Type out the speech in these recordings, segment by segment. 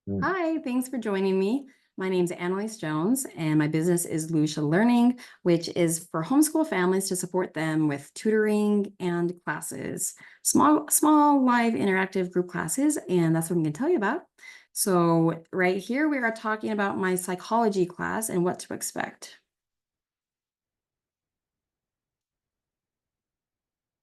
Mm. Hi, thanks for joining me. My name is Annalise Jones, and my business is Lucia Learning, which is for homeschool families to support them with tutoring and classes, small live interactive group classes, and that's what I'm going to tell you about. So right here, we are talking about my psychology class and what to expect.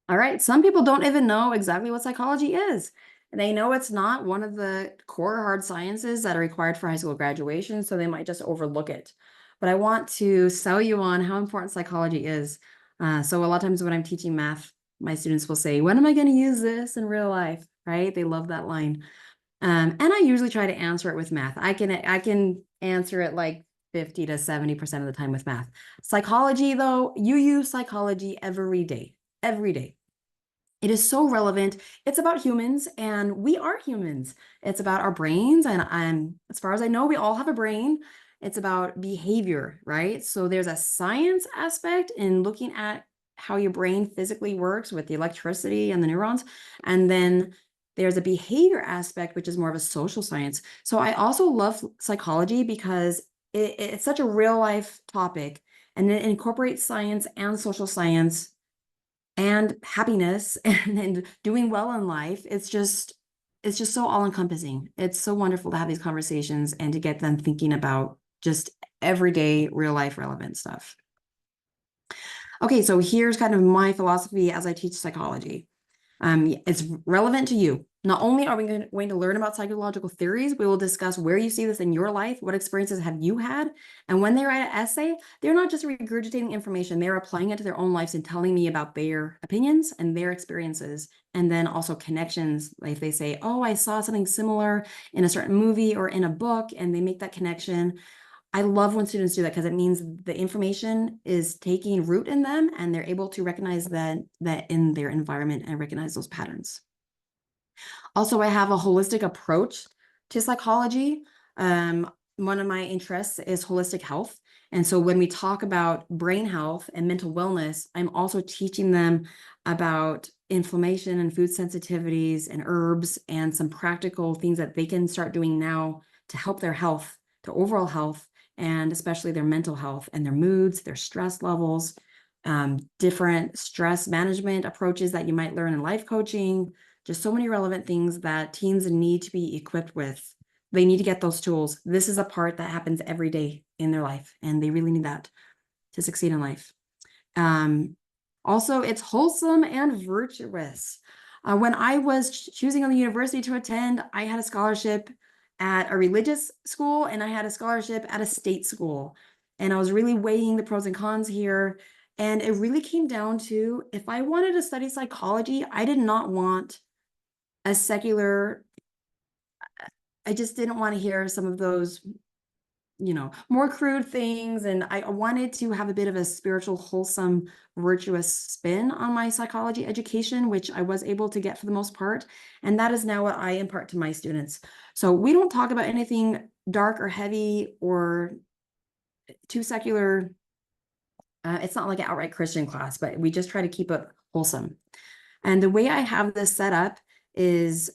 All right, some people don't even know exactly what psychology is. They know it's not one of the core hard sciences that are required for high school graduation, so they might just overlook it. But I want to sell you on how important psychology is. So a lot of times when I'm teaching math, my students will say, "When am I going to use this in real life?" Right? They love that line. And I usually try to answer it with math. I can answer it like 50 to 70% of the time with math. Psychology, though, you use psychology every day, every day. It is so relevant. It's about humans, and we are humans. It's about our brains, and as far as I know, we all have a brain. It's about behavior, right? So there's a science aspect in looking at how your brain physically works with the electricity and the neurons, and then there's a behavior aspect, which is more of a social science. So I also love psychology because it's such a real life topic, and it incorporates science and social science and happiness and doing well in life. It's just so all encompassing. It's so wonderful to have these conversations and to get them thinking about just everyday real life relevant stuff. Okay, so here's kind of my philosophy as I teach psychology. It's relevant to you. Not only are we going to learn about psychological theories, we will discuss where you see this in your life, what experiences have you had, and when they write an essay, they're not just regurgitating information, they're applying it to their own lives and telling me about their opinions and their experiences, and then also connections. Like if they say, "Oh, I saw something similar in a certain movie or in a book," and they make that connection. I love when students do that because it means the information is taking root in them and they're able to recognize that in their environment and recognize those patterns. Also, I have a holistic approach to psychology. One of my interests is holistic health. And so when we talk about brain health and mental wellness, I'm also teaching them about inflammation and food sensitivities and herbs and some practical things that they can start doing now to help their health, their overall health, and especially their mental health and their moods, their stress levels, different stress management approaches that you might learn in life coaching, just so many relevant things that teens need to be equipped with. They need to get those tools. This is a part that happens every day in their life, and they really need that to succeed in life. Also, it's wholesome and virtuous. When I was choosing on the university to attend, I had a scholarship at a religious school and I had a scholarship at a state school. And I was really weighing the pros and cons here. And it really came down to if I wanted to study psychology, I did not want a secular, I just didn't want to hear some of those, more crude things. And I wanted to have a bit of a spiritual, wholesome, virtuous spin on my psychology education, which I was able to get for the most part. And that is now what I impart to my students. So we don't talk about anything dark or heavy or too secular. It's not like an outright Christian class, but we just try to keep it wholesome. And the way I have this set up is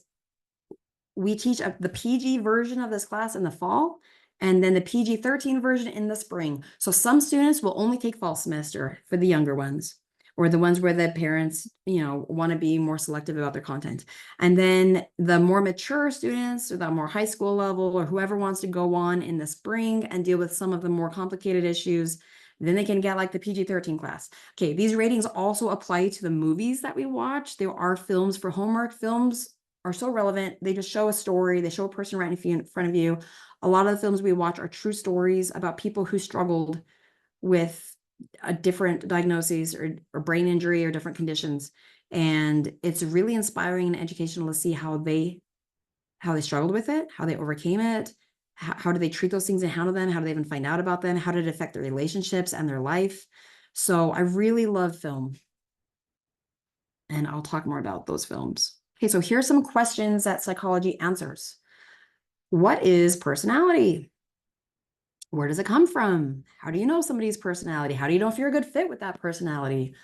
we teach the PG version of this class in the fall, and then the PG-13 version in the spring. So some students will only take fall semester for the younger ones, or the ones where the parents, want to be more selective about their content. And then the more mature students, or the more high school level, or whoever wants to go on in the spring and deal with some of the more complicated issues, then they can get like the PG-13 class. Okay, these ratings also apply to the movies that we watch. There are films for homework. Films are so relevant. They just show a story. They show a person right in front of you. A lot of the films we watch are true stories about people who struggled with a different diagnoses or brain injury or different conditions. And it's really inspiring and educational to see how they struggled with it, how they overcame it, how do they treat those things and handle them, how do they even find out about them, how did it affect their relationships and their life. So I really love film, and I'll talk more about those films. Okay, so here's some questions that psychology answers. What is personality? Where does it come from? How do you know somebody's personality? How do you know if you're a good fit with that personality?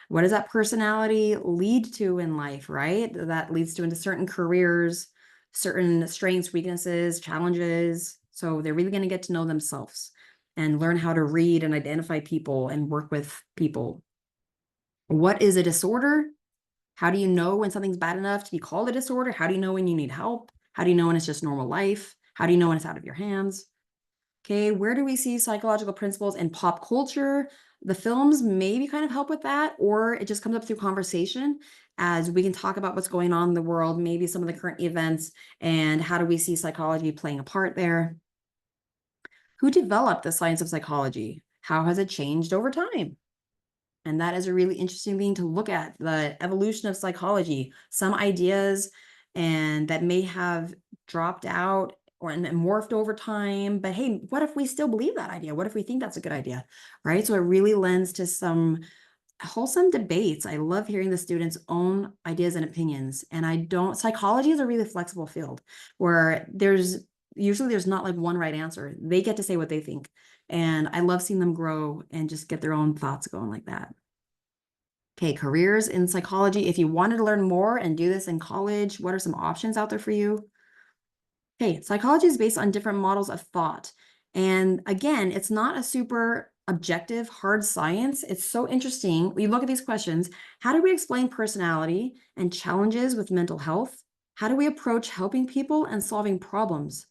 What does that personality lead to in life, right? That leads to into certain careers, certain strengths, weaknesses, challenges. So they're really going to get to know themselves and learn how to read and identify people and work with people. What is a disorder? How do you know when something's bad enough to be called a disorder? How do you know when you need help? How do you know when it's just normal life? How do you know when it's out of your hands? Okay, where do we see psychological principles in pop culture? The films maybe kind of help with that, or it just comes up through conversation as we can talk about what's going on in the world, maybe some of the current events, and how do we see psychology playing a part there? Who developed the science of psychology? How has it changed over time? And that is a really interesting thing to look at, the evolution of psychology, some ideas and that may have dropped out or and morphed over time. But hey, what if we still believe that idea? What if we think that's a good idea? Right. So it really lends to some wholesome debates. I love hearing the students' own ideas and opinions. And psychology is a really flexible field where there's not like one right answer. They get to say what they think. And I love seeing them grow and just get their own thoughts going like that. Okay, careers in psychology. If you wanted to learn more and do this in college, what are some options out there for you? Okay, psychology is based on different models of thought. And again, it's not a super objective, hard science. It's so interesting. We look at these questions. How do we explain personality and challenges with mental health? How do we approach helping people and solving problems?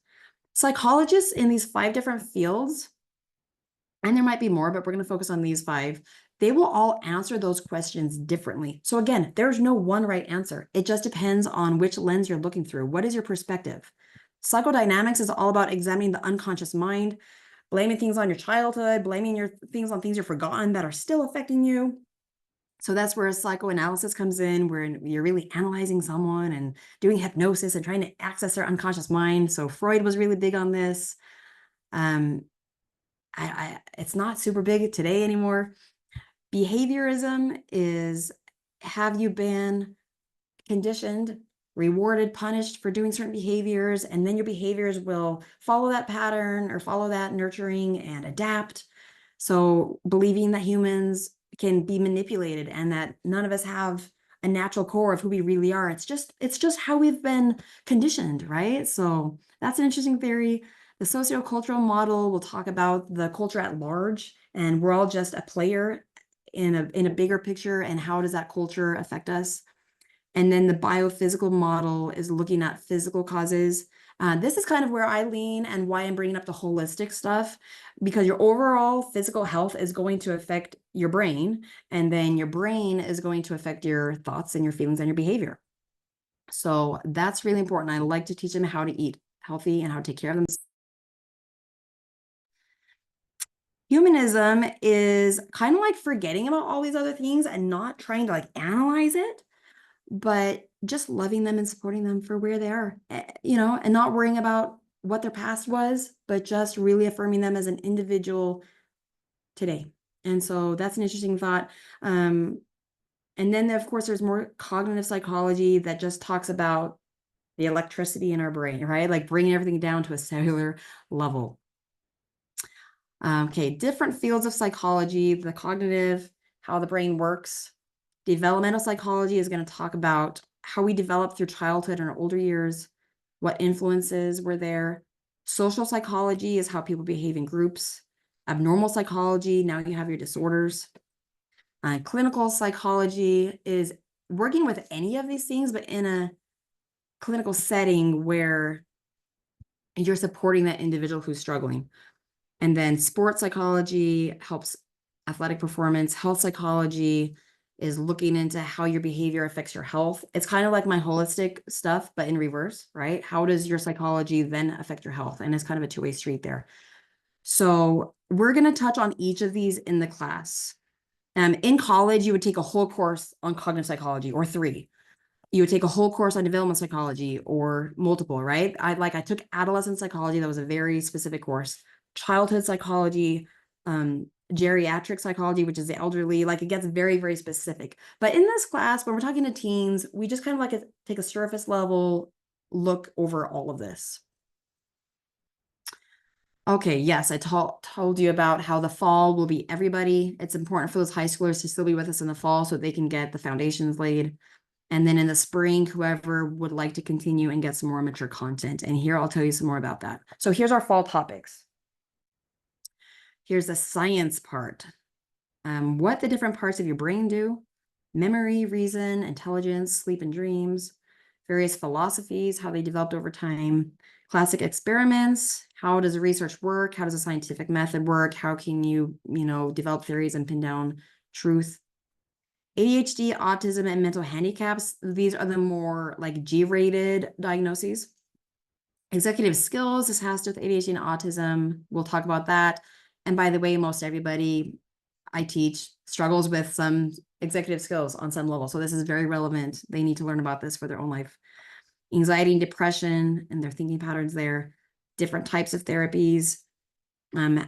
Psychologists in these 5 different fields, and there might be more, but we're going to focus on these 5. They will all answer those questions differently. So again, there's no one right answer. It just depends on which lens you're looking through. What is your perspective? Psychodynamics is all about examining the unconscious mind, blaming things on your childhood, blaming your things on things you've forgotten that are still affecting you. So that's where psychoanalysis comes in, where you're really analyzing someone and doing hypnosis and trying to access their unconscious mind. So Freud was really big on this. It's not super big today anymore. Behaviorism is, have you been conditioned, rewarded, punished for doing certain behaviors, and then your behaviors will follow that pattern or follow that nurturing and adapt. So believing that humans can be manipulated and that none of us have a natural core of who we really are. It's just how we've been conditioned, right? So that's an interesting theory. The sociocultural model will talk about the culture at large, and we're all just a player in a bigger picture, and how does that culture affect us? And then the biophysical model is looking at physical causes. This is kind of where I lean and why I'm bringing up the holistic stuff, because your overall physical health is going to affect your brain, and then your brain is going to affect your thoughts and your feelings and your behavior. So that's really important. I like to teach them how to eat healthy and how to take care of themselves. Humanism is kind of like forgetting about all these other things and not trying to like analyze it, but just loving them and supporting them for where they are, and not worrying about what their past was, but just really affirming them as an individual today. And so that's an interesting thought. And then, of course, there's more cognitive psychology that just talks about the electricity in our brain, right? Like bringing everything down to a cellular level. Okay, different fields of psychology, the cognitive, how the brain works. Developmental psychology is going to talk about how we develop through childhood and our older years, what influences were there. Social psychology is how people behave in groups. Abnormal psychology, now you have your disorders. Clinical psychology is working with any of these things, but in a clinical setting where you're supporting that individual who's struggling. And then sports psychology helps athletic performance. Health psychology is looking into how your behavior affects your health. It's kind of like my holistic stuff, but in reverse, right? How does your psychology then affect your health? And it's kind of a two-way street there. So we're going to touch on each of these in the class. In college, you would take a whole course on cognitive psychology, or 3. You would take a whole course on development psychology, or multiple, right? I took adolescent psychology. That was a very specific course. Childhood psychology, geriatric psychology, which is the elderly. Like, it gets very, very specific. But in this class, when we're talking to teens, we just kind of like take a surface level look over all of this. Okay, yes, I told you about how the fall will be everybody. It's important for those high schoolers to still be with us in the fall so they can get the foundations laid. And then in the spring, whoever would like to continue and get some more mature content. And here I'll tell you some more about that. So here's our fall topics. Here's the science part. What the different parts of your brain do: memory, reason, intelligence, sleep and dreams, various philosophies, how they developed over time, classic experiments, how does the research work, how does a scientific method work, how can you, develop theories and pin down truth. ADHD, autism, and mental handicaps, these are the more like G-rated diagnoses. Executive skills, this has to do with ADHD and autism. We'll talk about that. And by the way, most everybody I teach struggles with some executive skills on some level. So this is very relevant. They need to learn about this for their own life. Anxiety and depression and their thinking patterns there, different types of therapies.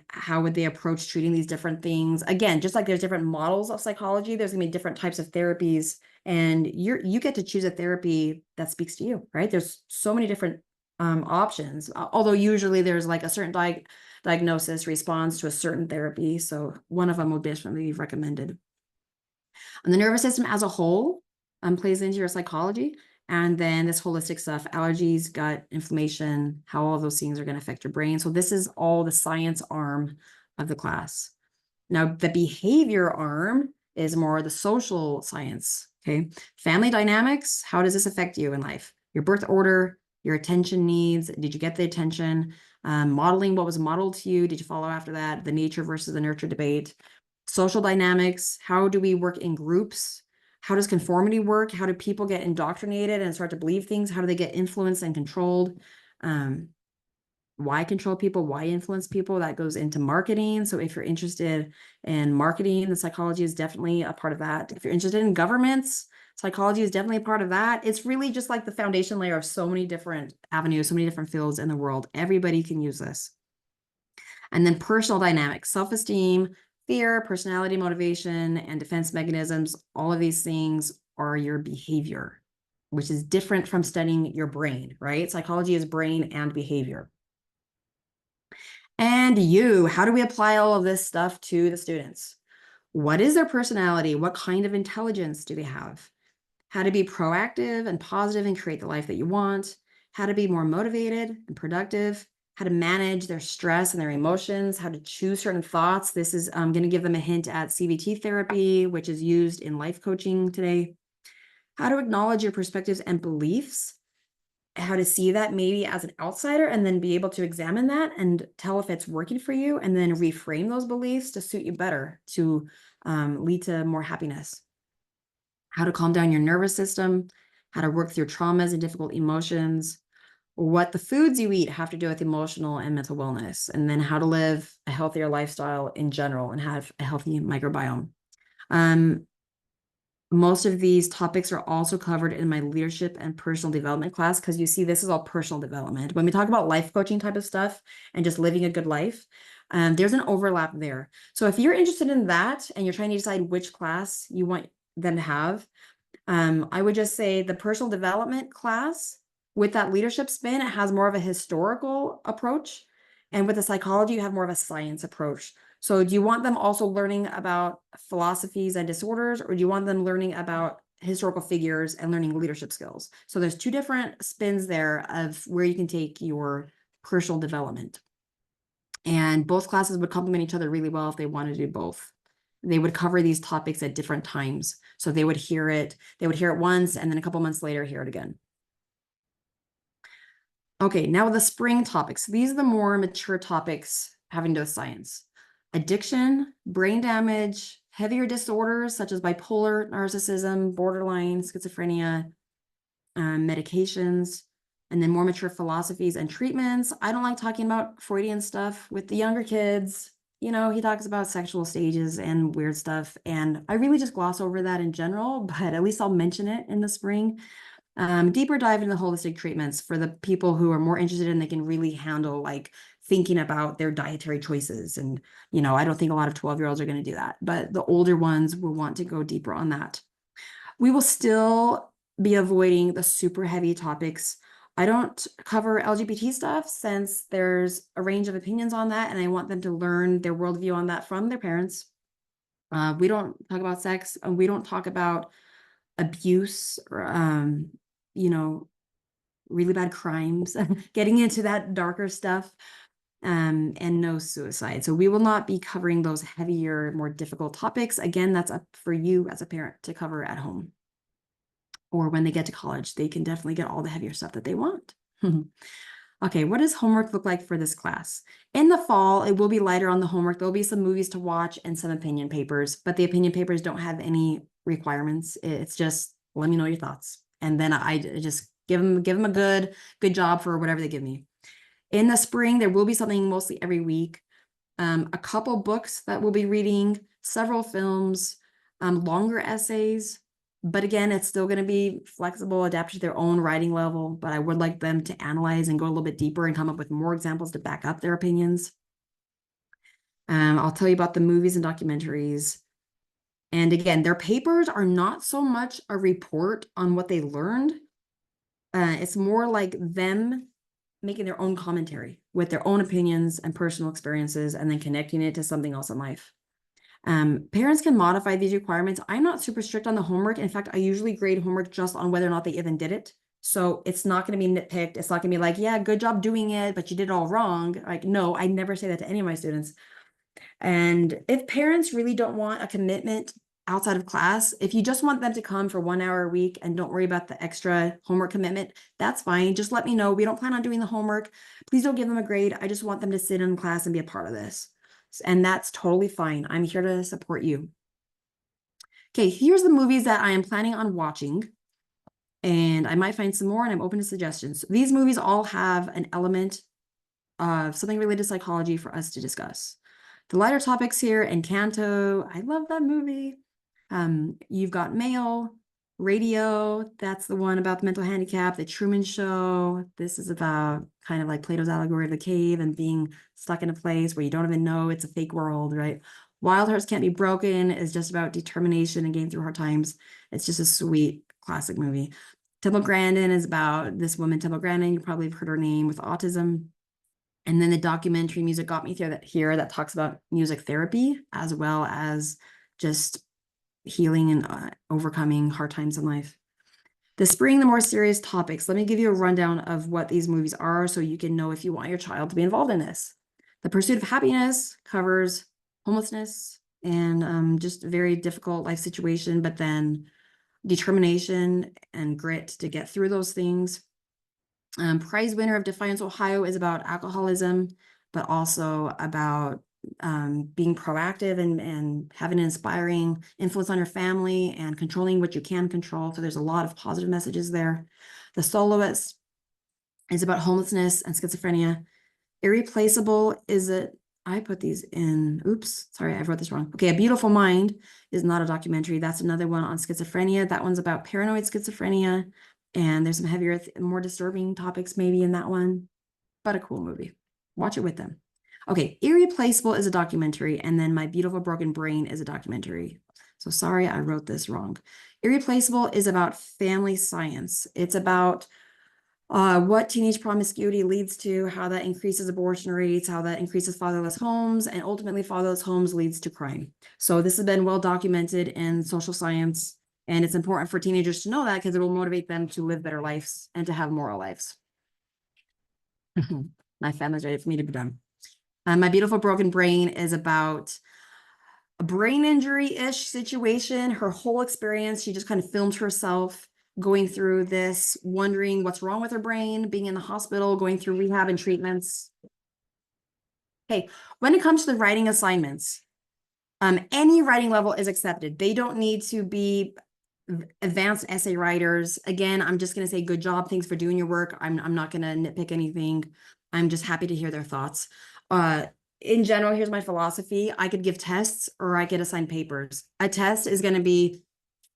How would they approach treating these different things? Again, just like there's different models of psychology, there's gonna be different types of therapies, and you get to choose a therapy that speaks to you, right? There's so many different options, although usually there's like a certain diagnosis responds to a certain therapy. So one of them would definitely be recommended. And the nervous system as a whole plays into your psychology. And then this holistic stuff, allergies, gut inflammation, how all those things are going to affect your brain. So this is all the science arm of the class. Now, the behavior arm is more the social science, okay? Family dynamics, how does this affect you in life? Your birth order, your attention needs, did you get the attention? Modeling, what was modeled to you? Did you follow after that? The nature versus the nurture debate. Social dynamics, how do we work in groups? How does conformity work? How do people get indoctrinated and start to believe things? How do they get influenced and controlled? Why control people? Why influence people? That goes into marketing. So if you're interested in marketing, the psychology is definitely a part of that. If you're interested in governments, psychology is definitely a part of that. It's really just like the foundation layer of so many different avenues, so many different fields in the world. Everybody can use this. And then personal dynamics, self-esteem, fear, personality, motivation, and defense mechanisms. All of these things are your behavior, which is different from studying your brain, right? Psychology is brain and behavior. And how do we apply all of this stuff to the students? What is their personality? What kind of intelligence do they have? How to be proactive and positive and create the life that you want, how to be more motivated and productive, how to manage their stress and their emotions, how to choose certain thoughts. This is going to give them a hint at CBT therapy, which is used in life coaching today. How to acknowledge your perspectives and beliefs, how to see that maybe as an outsider and then be able to examine that and tell if it's working for you, and then reframe those beliefs to suit you better, to lead to more happiness. How to calm down your nervous system, how to work through traumas and difficult emotions, what the foods you eat have to do with emotional and mental wellness, and then how to live a healthier lifestyle in general and have a healthy microbiome. Most of these topics are also covered in my leadership and personal development class, because you see, this is all personal development. When we talk about life coaching type of stuff and just living a good life, there's an overlap there. So if you're interested in that and you're trying to decide which class you want them to have, I would just say the personal development class with that leadership spin, it has more of a historical approach. And with the psychology, you have more of a science approach. So do you want them also learning about philosophies and disorders, or do you want them learning about historical figures and learning leadership skills? So there's two different spins there of where you can take your personal development. And both classes would complement each other really well if they wanted to do both. They would cover these topics at different times. So they would hear it once, and then a couple months later, hear it again. Okay, now the spring topics. These are the more mature topics having to do with science. Addiction, brain damage, heavier disorders such as bipolar, narcissism, borderline, schizophrenia, medications, and then more mature philosophies and treatments. I don't like talking about Freudian stuff with the younger kids. He talks about sexual stages and weird stuff, and I really just gloss over that in general, but at least I'll mention it in the spring. Deeper dive into the holistic treatments for the people who are more interested and they can really handle like thinking about their dietary choices. And, I don't think a lot of 12-year-olds are going to do that, but the older ones will want to go deeper on that. We will still be avoiding the super heavy topics. I don't cover LGBT stuff since there's a range of opinions on that, and I want them to learn their worldview on that from their parents. We don't talk about sex, and we don't talk about abuse, or, you know, really bad crimes, getting into that darker stuff, and no suicide. So we will not be covering those heavier, more difficult topics. Again, that's up for you as a parent to cover at home. Or when they get to college, they can definitely get all the heavier stuff that they want. Okay, what does homework look like for this class? In the fall, it will be lighter on the homework. There'll be some movies to watch and some opinion papers, but the opinion papers don't have any requirements. It's just, let me know your thoughts. And then I just give them a good job for whatever they give me. In the spring, there will be something mostly every week. A couple books that we'll be reading, several films, longer essays. But again, it's still going to be flexible, adapted to their own writing level. But I would like them to analyze and go a little bit deeper and come up with more examples to back up their opinions. I'll tell you about the movies and documentaries. And again, their papers are not so much a report on what they learned. It's more like them making their own commentary with their own opinions and personal experiences, and then connecting it to something else in life. Parents can modify these requirements. I'm not super strict on the homework. In fact, I usually grade homework just on whether or not they even did it. So it's not going to be nitpicked. It's not going to be like, yeah, good job doing it, but you did it all wrong. Like, no, I never say that to any of my students. And if parents really don't want a commitment outside of class, if you just want them to come for 1 hour a week and don't worry about the extra homework commitment, that's fine. Just let me know. We don't plan on doing the homework. Please don't give them a grade. I just want them to sit in class and be a part of this. And that's totally fine. I'm here to support you. Okay, here's the movies that I am planning on watching. And I might find some more, and I'm open to suggestions. These movies all have an element of something related to psychology for us to discuss. The lighter topics here, Encanto, I love that movie. You've got Mail, Radio, that's the one about the mental handicap. The Truman Show, this is about kind of like Plato's allegory of the cave and being stuck in a place where you don't even know it's a fake world, right? Wild Hearts Can't Be Broken is just about determination and getting through hard times. It's just a sweet classic movie. Temple Grandin is about this woman, Temple Grandin, you probably have heard her name, with autism. And then the documentary Music Got Me Here that talks about music therapy, as well as just healing and overcoming hard times in life. The spring, the more serious topics. Let me give you a rundown of what these movies are so you can know if you want your child to be involved in this. The Pursuit of Happiness covers homelessness and just a very difficult life situation, but then determination and grit to get through those things. Prize winner of Defiance, Ohio is about alcoholism, but also about being proactive and having an inspiring influence on your family and controlling what you can control. So there's a lot of positive messages there. The Soloist is about homelessness and schizophrenia. Irreplaceable is I put these in, oops, sorry, I wrote this wrong. Okay, A Beautiful Mind is not a documentary. That's another one on schizophrenia. That one's about paranoid schizophrenia. And there's some heavier, more disturbing topics maybe in that one, but a cool movie. Watch it with them. Okay, Irreplaceable is a documentary, and then My Beautiful Broken Brain is a documentary. So sorry, I wrote this wrong. Irreplaceable is about family science. It's about what teenage promiscuity leads to, how that increases abortion rates, how that increases fatherless homes, and ultimately fatherless homes leads to crime. So this has been well documented in social science, and it's important for teenagers to know that because it will motivate them to live better lives and to have moral lives. My family's ready for me to be done. My Beautiful Broken Brain is about a brain injury-ish situation. Her whole experience, she just kind of filmed herself going through this, wondering what's wrong with her brain, being in the hospital, going through rehab and treatments. Okay, when it comes to the writing assignments, any writing level is accepted. They don't need to be advanced essay writers. Again, I'm just going to say good job. Thanks for doing your work. I'm not going to nitpick anything. I'm just happy to hear their thoughts. In general, here's my philosophy. I could give tests or I could assign papers. A test is going to be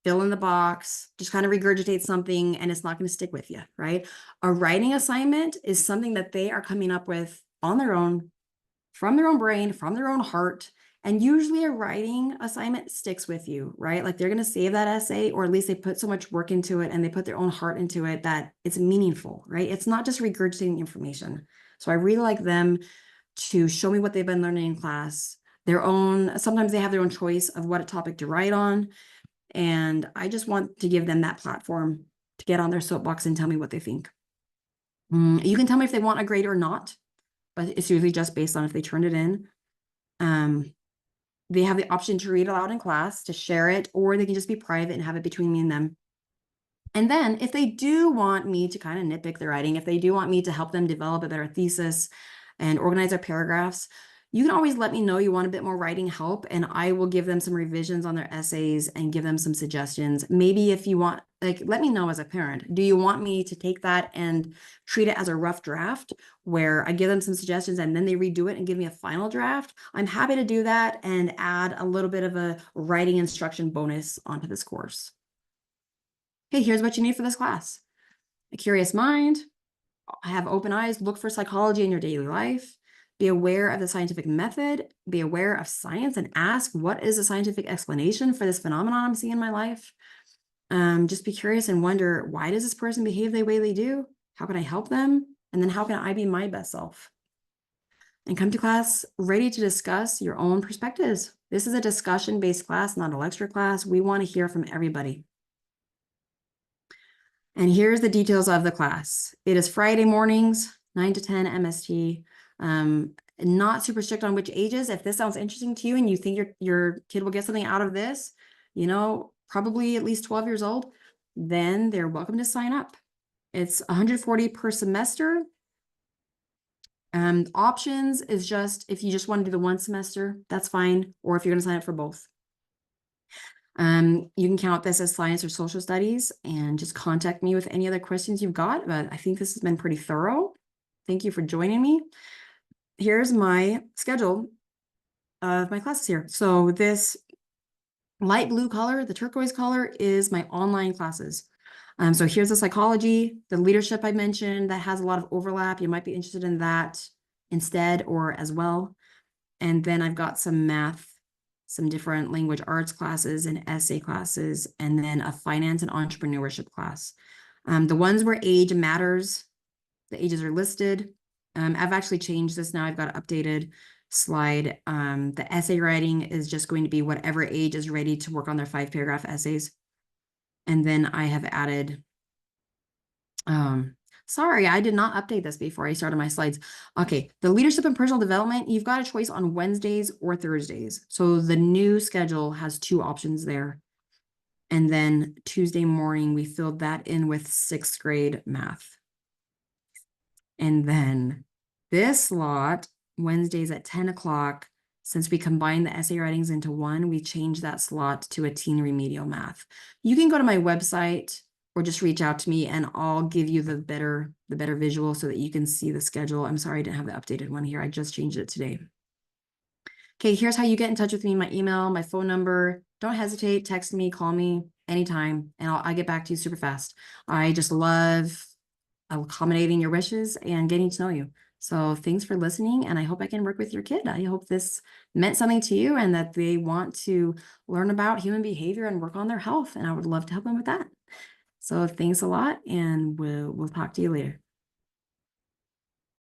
fill in the box, just kind of regurgitate something, and it's not going to stick with you, right? A writing assignment is something that they are coming up with on their own, from their own brain, from their own heart. And usually a writing assignment sticks with you, right? Like they're going to save that essay, or at least they put so much work into it and they put their own heart into it that it's meaningful, right? It's not just regurgitating information. So I really like them to show me what they've been learning in class, their own, sometimes they have their own choice of what topic to write on. And I just want to give them that platform to get on their soapbox and tell me what they think. You can tell me if they want a grade or not, but it's usually just based on if they turned it in. They have the option to read aloud in class, to share it, or they can just be private and have it between me and them. And then if they do want me to kind of nitpick their writing, if they do want me to help them develop a better thesis and organize their paragraphs, you can always let me know you want a bit more writing help, and I will give them some revisions on their essays and give them some suggestions. Maybe if you want, like, let me know as a parent, do you want me to take that and treat it as a rough draft where I give them some suggestions and then they redo it and give me a final draft? I'm happy to do that and add a little bit of a writing instruction bonus onto this course. Okay, here's what you need for this class. A curious mind, have open eyes, look for psychology in your daily life, be aware of the scientific method, be aware of science, and ask, what is the scientific explanation for this phenomenon I'm seeing in my life? Just be curious and wonder, why does this person behave the way they do? How can I help them? And then how can I be my best self? And come to class ready to discuss your own perspectives. This is a discussion-based class, not a lecture class. We want to hear from everybody. And here's the details of the class. It is Friday mornings, 9 to 10 MST. Not super strict on which ages. If this sounds interesting to you and you think your kid will get something out of this, you know, probably at least 12 years old, then they're welcome to sign up. It's 140 per semester. Options is just, if you just want to do the one semester, that's fine. Or if you're going to sign up for both. You can count this as science or social studies and just contact me with any other questions you've got, but I think this has been pretty thorough. Thank you for joining me. Here's my schedule of my classes here. So this light blue color, the turquoise color, is my online classes. So here's the psychology, the leadership I mentioned that has a lot of overlap. You might be interested in that instead or as well. And then I've got some math, some different language arts classes and essay classes, and then a finance and entrepreneurship class. The ones where age matters, the ages are listed. I've actually changed this now. I've got an updated slide. The essay writing is just going to be whatever age is ready to work on their 5-paragraph essays. And then I have added, sorry, I did not update this before I started my slides. Okay, the leadership and personal development, you've got a choice on Wednesdays or Thursdays. So the new schedule has 2 options there. And then Tuesday morning, we filled that in with 6th grade math. And then this slot, Wednesdays at 10 o'clock, since we combined the essay writings into one, we changed that slot to a teen remedial math. You can go to my website or just reach out to me and I'll give you the better visual so that you can see the schedule. I'm sorry I didn't have the updated one here. I just changed it today. Okay, here's how you get in touch with me, my email, my phone number. Don't hesitate, text me, call me anytime, and I'll get back to you super fast. I just love accommodating your wishes and getting to know you. So thanks for listening, and I hope I can work with your kid. I hope this meant something to you and that they want to learn about human behavior and work on their health, and I would love to help them with that. So thanks a lot, and we'll talk to you later.